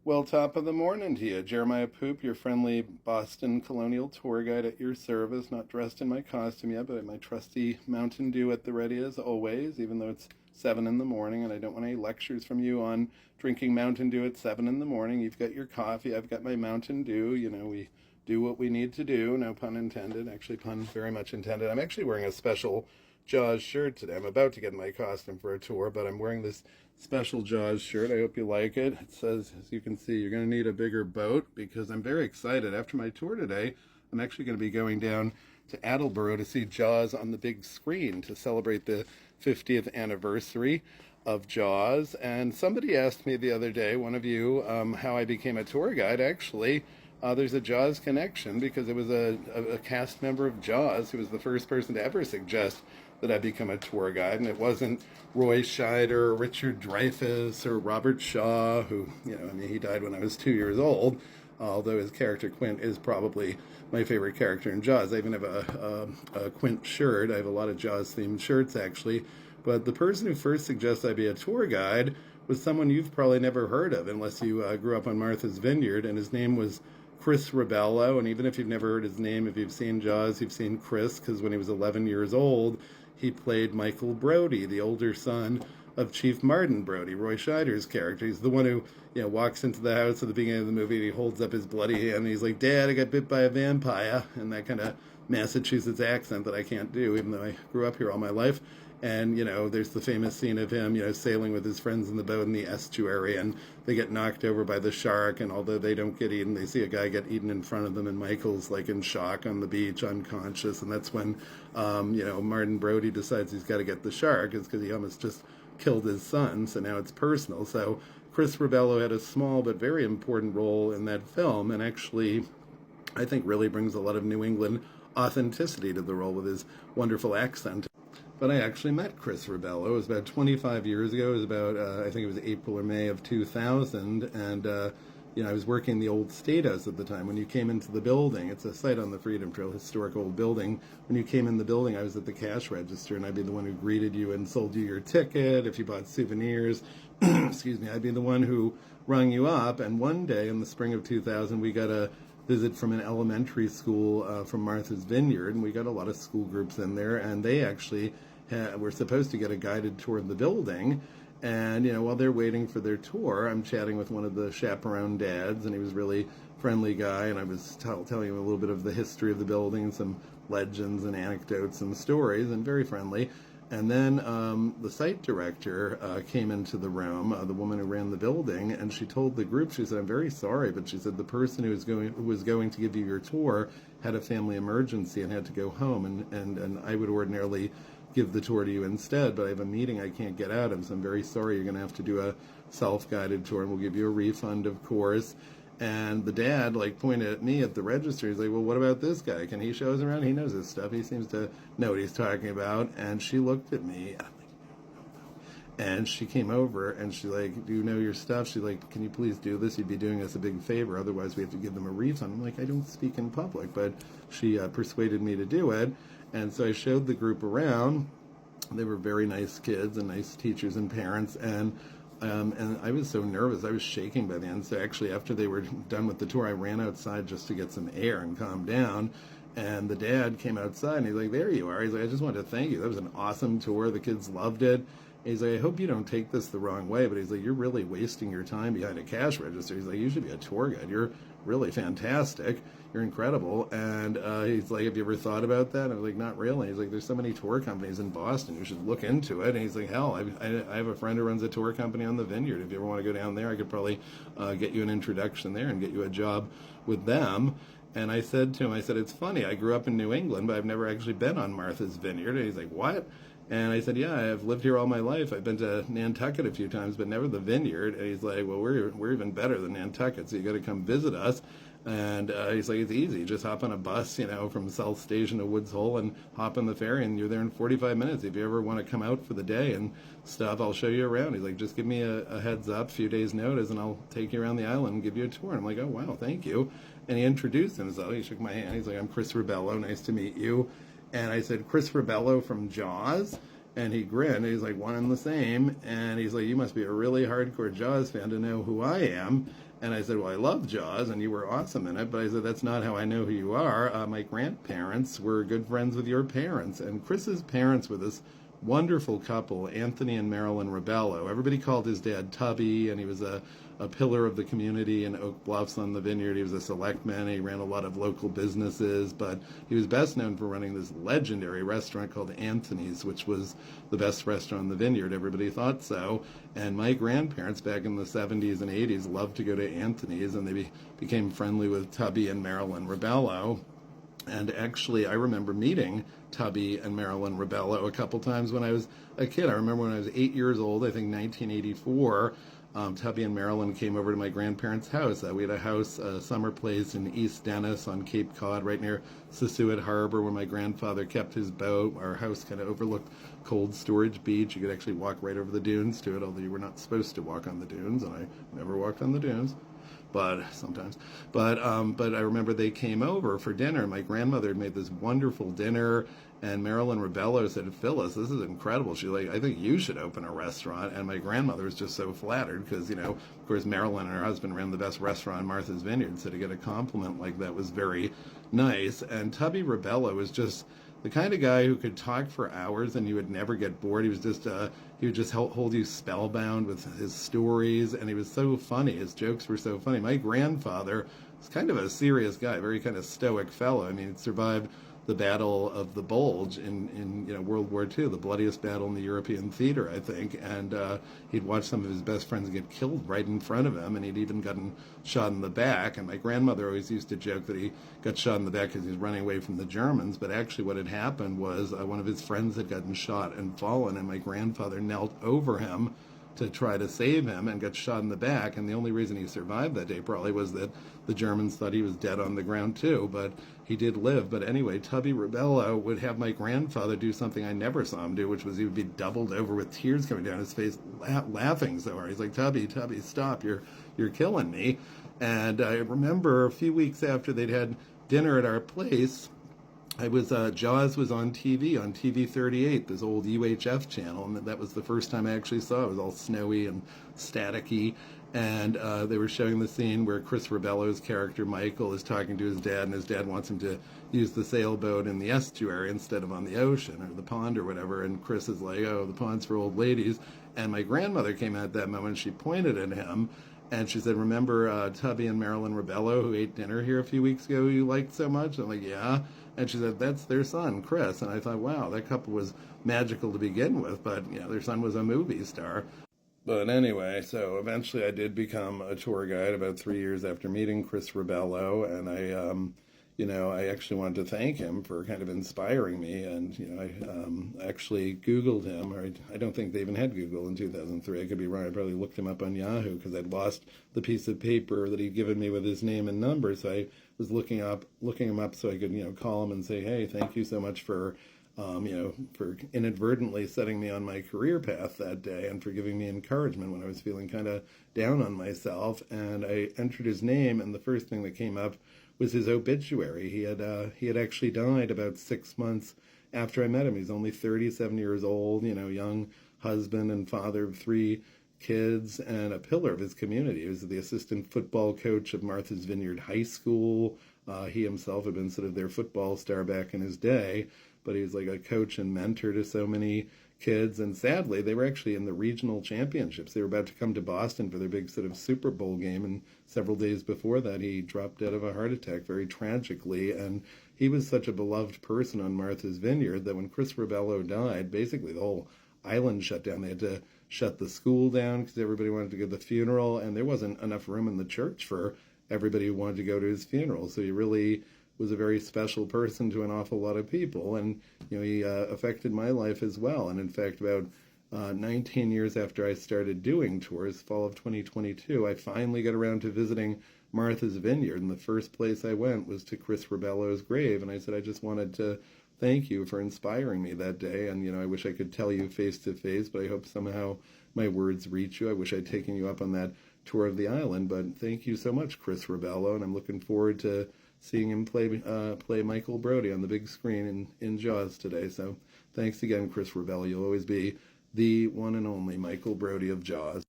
Well, top of the morning to you. Jeremiah Poop, your friendly Boston Colonial tour guide at your service. Not dressed in my costume yet, but my trusty Mountain Dew at the ready as always, even though it's 7 in the morning and I don't want any lectures from you on drinking Mountain Dew at 7 in the morning. You've got your coffee, I've got my Mountain Dew. You know, we do what we need to do. No pun intended. Actually, pun very much intended. I'm actually wearing a special Jaws shirt today. I'm about to get in my costume for a tour, but I'm wearing this special Jaws shirt. I hope you like it. It says, as you can see, you're going to need a bigger boat because I'm very excited. After my tour today, I'm actually going to be going down to Attleboro to see Jaws on the big screen to celebrate the 50th anniversary of Jaws. And somebody asked me the other day, one of you, how I became a tour guide. Actually, there's a Jaws connection because it was a cast member of Jaws who was the first person to ever suggest that I become a tour guide, and it wasn't Roy Scheider or Richard Dreyfuss or Robert Shaw, who, he died when I was 2 years old, although his character Quint is probably my favorite character in Jaws. I even have a Quint shirt. I have a lot of Jaws-themed shirts, actually, but the person who first suggested I be a tour guide was someone you've probably never heard of, unless you grew up on Martha's Vineyard, and his name was Chris Ribello. And even if you've never heard his name, if you've seen Jaws, you've seen Chris, because when he was 11 years old, he played Michael Brody, the older son of Chief Martin Brody, Roy Scheider's character. He's the one who, walks into the house at the beginning of the movie and he holds up his bloody hand and he's like, "Dad, I got bit by a vampire," and that kind of Massachusetts accent that I can't do, even though I grew up here all my life. And, there's the famous scene of him, sailing with his friends in the boat in the estuary, and they get knocked over by the shark, and although they don't get eaten, they see a guy get eaten in front of them, and Michael's, like, in shock on the beach, unconscious, and that's when, Martin Brody decides he's got to get the shark, is because he almost just killed his son, so now it's personal. So Chris Ribello had a small but very important role in that film, and actually, I think really brings a lot of New England authenticity to the role with his wonderful accent. But I actually met Chris Ribello. It was about 25 years ago. It was about, I think it was April or May of 2000. And, I was working the old State House at the time. When you came into the building, it's a site on the Freedom Trail, historic old building. When you came in the building, I was at the cash register, and I'd be the one who greeted you and sold you your ticket. If you bought souvenirs, excuse me, I'd be the one who rung you up. And one day in the spring of 2000, we got a visit from an elementary school from Martha's Vineyard, and we got a lot of school groups in there, and they actually were supposed to get a guided tour of the building. And, while they're waiting for their tour, I'm chatting with one of the chaperone dads, and he was a really friendly guy, and I was telling him a little bit of the history of the building, some legends and anecdotes and stories, and very friendly. And then the site director came into the room, the woman who ran the building, and she told the group, she said, "I'm very sorry," but she said the person who was going to give you your tour had a family emergency and had to go home, and I would ordinarily give the tour to you instead, but I have a meeting I can't get out of, so I'm very sorry. You're going to have to do a self-guided tour, and we'll give you a refund, of course. And the dad, pointed at me at the register. He's like, "Well, what about this guy? Can he show us around? He knows his stuff. He seems to know what he's talking about." And she looked at me. I'm like, "No, no." And she came over, and she's like, "Do you know your stuff?" She's like, "Can you please do this? You'd be doing us a big favor. Otherwise, we have to give them a refund." I'm like, "I don't speak in public." But she persuaded me to do it. And so I showed the group around. They were very nice kids and nice teachers and parents. And I was so nervous. I was shaking by the end. So actually, after they were done with the tour, I ran outside just to get some air and calm down. And the dad came outside, and he's like, "There you are." He's like, "I just wanted to thank you. That was an awesome tour. The kids loved it." He's like, "I hope you don't take this the wrong way," but he's like, "You're really wasting your time behind a cash register." He's like, "You should be a tour guide. You're really fantastic. You're incredible." And he's like, "Have you ever thought about that?" And I was like, "Not really." He's like, "There's so many tour companies in Boston. You should look into it." And he's like, "Hell, I have a friend who runs a tour company on the Vineyard. If you ever want to go down there, I could probably get you an introduction there and get you a job with them." And I said to him, "It's funny. I grew up in New England, but I've never actually been on Martha's Vineyard." And he's like, "What?" And I said, "Yeah, I've lived here all my life. I've been to Nantucket a few times, but never the Vineyard." And he's like, "Well, we're even better than Nantucket, so you got to come visit us." And he's like, "It's easy. Just hop on a bus, from South Station to Woods Hole and hop on the ferry, and you're there in 45 minutes. If you ever want to come out for the day and stuff, I'll show you around." He's like, "Just give me a heads up, a few days notice, and I'll take you around the island and give you a tour." And I'm like, "Oh, wow, thank you." And he introduced himself. He shook my hand. He's like, "I'm Chris Ribello. Nice to meet you." And I said, "Chris Ribello from Jaws?" And he grinned. He's like, one and the same. And he's like, you must be a really hardcore Jaws fan to know who I am. And I said, well, I love Jaws, and you were awesome in it. But I said, that's not how I know who you are. My grandparents were good friends with your parents. And Chris's parents were this wonderful couple, Anthony and Marilyn Rebello. Everybody called his dad Tubby, and he was a pillar of the community in Oak Bluffs on the Vineyard. He was a selectman. He ran a lot of local businesses, but he was best known for running this legendary restaurant called Anthony's, which was the best restaurant in the Vineyard. Everybody thought so. And my grandparents back in the 70s and 80s loved to go to Anthony's, and they became friendly with Tubby and Marilyn Rebello. And actually, I remember meeting Tubby and Marilyn Rebello a couple times when I was a kid. I remember when I was 8 years old, I think 1984, Tubby and Marilyn came over to my grandparents' house. We had a house, a summer place in East Dennis on Cape Cod, right near Sassuat Harbor, where my grandfather kept his boat. Our house kind of overlooked Cold Storage Beach. You could actually walk right over the dunes to it, although you were not supposed to walk on the dunes, and I never walked on the dunes. But sometimes, but I remember they came over for dinner. My grandmother had made this wonderful dinner, and Marilyn Rebello said, "Phyllis, this is incredible." She's like, "I think you should open a restaurant." And my grandmother was just so flattered because, of course, Marilyn and her husband ran the best restaurant in Martha's Vineyard, so to get a compliment like that was very nice. And Tubby Rebello was just the kind of guy who could talk for hours and you would never get bored. He was just he would just hold you spellbound with his stories, and he was so funny. His jokes were so funny. My grandfather was kind of a serious guy, very kind of stoic fellow. I mean, he survived the Battle of the Bulge in World War II, the bloodiest battle in the European theater, I think. And he'd watched some of his best friends get killed right in front of him, and he'd even gotten shot in the back. And my grandmother always used to joke that he got shot in the back because he was running away from the Germans. But actually what had happened was one of his friends had gotten shot and fallen, and my grandfather knelt over him to try to save him and got shot in the back. And the only reason he survived that day probably was that the Germans thought he was dead on the ground too, but he did live. But anyway, Tubby Rebello would have my grandfather do something I never saw him do, which was he would be doubled over with tears coming down his face, laughing so hard. He's like, Tubby, stop, you're killing me. And I remember a few weeks after they'd had dinner at our place, Jaws was on TV, on TV 38, this old UHF channel, and that was the first time I actually saw it. It was all snowy and staticky, and they were showing the scene where Chris Rebello's character, Michael, is talking to his dad, and his dad wants him to use the sailboat in the estuary instead of on the ocean, or the pond, or whatever, and Chris is like, oh, the pond's for old ladies, and my grandmother came out at that moment, she pointed at him, and she said, remember Tubby and Marilyn Rebello, who ate dinner here a few weeks ago, who you liked so much? I'm like, yeah. And she said, that's their son, Chris. And I thought, wow, that couple was magical to begin with, but their son was a movie star. But anyway, so eventually I did become a tour guide about 3 years after meeting Chris Rebello, and I actually wanted to thank him for kind of inspiring me, and I actually Googled him, or I don't think they even had Google in 2003. I could be wrong. I probably looked him up on Yahoo because I'd lost the piece of paper that he'd given me with his name and number. So I was looking him up so I could call him and say, hey, thank you so much for for inadvertently setting me on my career path that day and for giving me encouragement when I was feeling kind of down on myself. And I entered his name, and the first thing that came up was his obituary. He had actually died about 6 months after I met him. He's only 37 years old, young husband and father of 3 kids and a pillar of his community. He was the assistant football coach of Martha's Vineyard High School. He himself had been sort of their football star back in his day, but he was like a coach and mentor to so many kids. And sadly, they were actually in the regional championships. They were about to come to Boston for their big sort of Super Bowl game, and several days before that, he dropped dead of a heart attack very tragically. And he was such a beloved person on Martha's Vineyard that when Chris Rebello died, basically the whole island shut down. They had to shut the school down because everybody wanted to go to the funeral, and there wasn't enough room in the church for everybody who wanted to go to his funeral. So he really was a very special person to an awful lot of people, and he affected my life as well. And in fact, about 19 years after I started doing tours, fall of 2022, I finally got around to visiting Martha's Vineyard, and the first place I went was to Chris Rebello's grave, and I said, I just wanted to thank you for inspiring me that day, and I wish I could tell you face to face, but I hope somehow my words reach you. I wish I'd taken you up on that tour of the island, but thank you so much, Chris Rebello, and I'm looking forward to seeing him play Michael Brody on the big screen in Jaws today. So Thanks again, Chris Ravelli. You'll always be the one and only Michael Brody of Jaws.